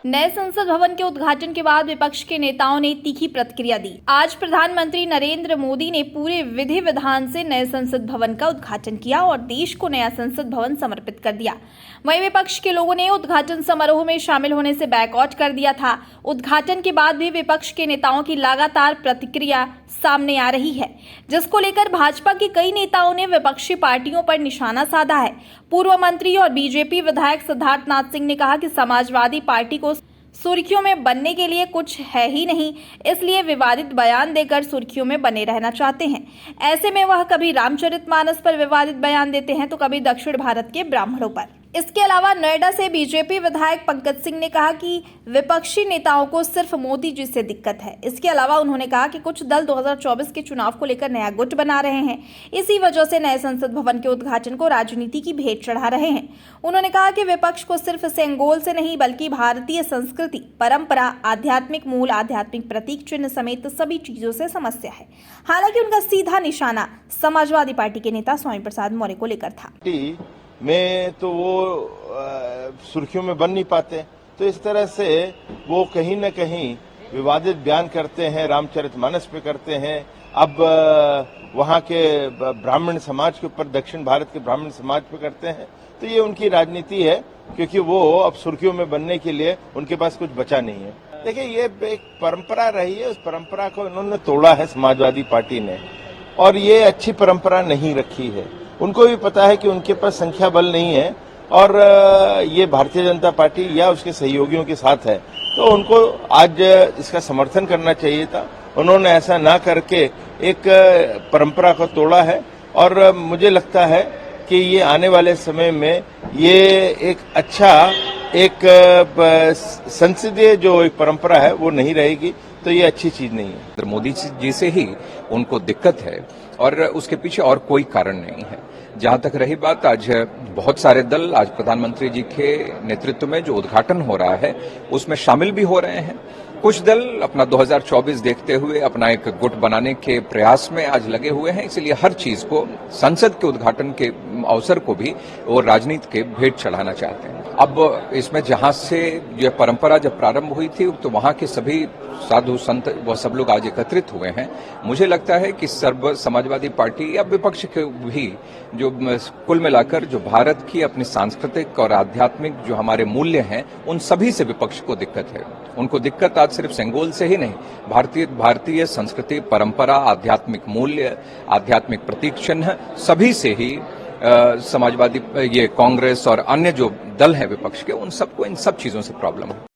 नए संसद भवन के उद्घाटन के बाद विपक्ष के नेताओं ने तीखी प्रतिक्रिया दी। आज प्रधानमंत्री नरेंद्र मोदी ने पूरे विधि विधान से नए संसद भवन का उद्घाटन किया और देश को नया संसद भवन समर्पित कर दिया। वहीं विपक्ष के लोगों ने उद्घाटन समारोह में शामिल होने से बैकआउट कर दिया था। उद्घाटन के बाद भी विपक्ष के नेताओं की लगातार प्रतिक्रिया सामने आ रही है, जिसको लेकर भाजपा के कई नेताओं ने विपक्षी पार्टियों पर निशाना साधा है। पूर्व मंत्री और बीजेपी विधायक सिद्धार्थनाथ सिंह ने कहा कि समाजवादी पार्टी को सुर्खियों में बनने के लिए कुछ है ही नहीं, इसलिए विवादित बयान देकर सुर्खियों में बने रहना चाहते हैं। ऐसे में वह कभी रामचरितमानस पर विवादित बयान देते हैं तो कभी दक्षिण भारत के ब्राह्मणों पर। इसके अलावा नोएडा से बीजेपी विधायक पंकज सिंह ने कहा कि विपक्षी नेताओं को सिर्फ मोदी जी से दिक्कत है। इसके अलावा उन्होंने कहा कि कुछ दल 2024 के चुनाव को लेकर नया गुट बना रहे हैं, इसी वजह से नए संसद भवन के उद्घाटन को राजनीति की भेंट चढ़ा रहे हैं। उन्होंने कहा कि विपक्ष को सिर्फ सेंगोल से नहीं बल्कि भारतीय संस्कृति, परंपरा, आध्यात्मिक मूल, आध्यात्मिक प्रतीक चिन्ह समेत सभी चीजों से समस्या है। हालांकि उनका सीधा निशाना समाजवादी पार्टी के नेता स्वामी प्रसाद मौर्य को लेकर था। में तो वो सुर्खियों में बन नहीं पाते, तो इस तरह से वो कहीं न कहीं विवादित बयान करते हैं, रामचरितमानस पे करते हैं। अब वहाँ के ब्राह्मण समाज के ऊपर, दक्षिण भारत के ब्राह्मण समाज पे करते हैं। तो ये उनकी राजनीति है, क्योंकि वो अब सुर्खियों में बनने के लिए उनके पास कुछ बचा नहीं है। देखिए, ये एक परंपरा रही है, उस परंपरा को इन्होंने तोड़ा है समाजवादी पार्टी ने, और ये अच्छी परंपरा नहीं रखी है। उनको भी पता है कि उनके पास संख्या बल नहीं है और ये भारतीय जनता पार्टी या उसके सहयोगियों के साथ है, तो उनको आज इसका समर्थन करना चाहिए था। उन्होंने ऐसा ना करके एक परंपरा को तोड़ा है, और मुझे लगता है कि ये आने वाले समय में ये एक अच्छा संसदीय जो एक परंपरा है वो नहीं रहेगी, तो ये अच्छी चीज नहीं है। मोदी जी से ही उनको दिक्कत है और उसके पीछे और कोई कारण नहीं है। जहां तक रही बात, आज बहुत सारे दल आज प्रधानमंत्री जी के नेतृत्व में जो उद्घाटन हो रहा है उसमें शामिल भी हो रहे हैं। कुछ दल अपना 2024 देखते हुए अपना एक गुट बनाने के प्रयास में आज लगे हुए हैं, इसलिए हर चीज को, संसद के उद्घाटन के अवसर को भी वो राजनीति के भेंट चढ़ाना चाहते हैं। अब इसमें जहां से यह परंपरा जब प्रारंभ हुई थी तो वहां के सभी साधु संत वह सब लोग आज एकत्रित हुए हैं। मुझे लगता है कि सर्व समाजवादी पार्टी या विपक्ष के भी जो कुल मिलाकर जो भारत की अपनी सांस्कृतिक और आध्यात्मिक जो हमारे मूल्य हैं, उन सभी से विपक्ष को दिक्कत है। उनको दिक्कत आज सिर्फ सेंगोल से ही नहीं, भारतीय संस्कृति, परंपरा, आध्यात्मिक मूल्य, आध्यात्मिक प्रतीक चिन्ह सभी से ही समाजवादी, ये कांग्रेस और अन्य जो दल हैं विपक्ष के, उन सबको इन सब चीजों से प्रॉब्लम है।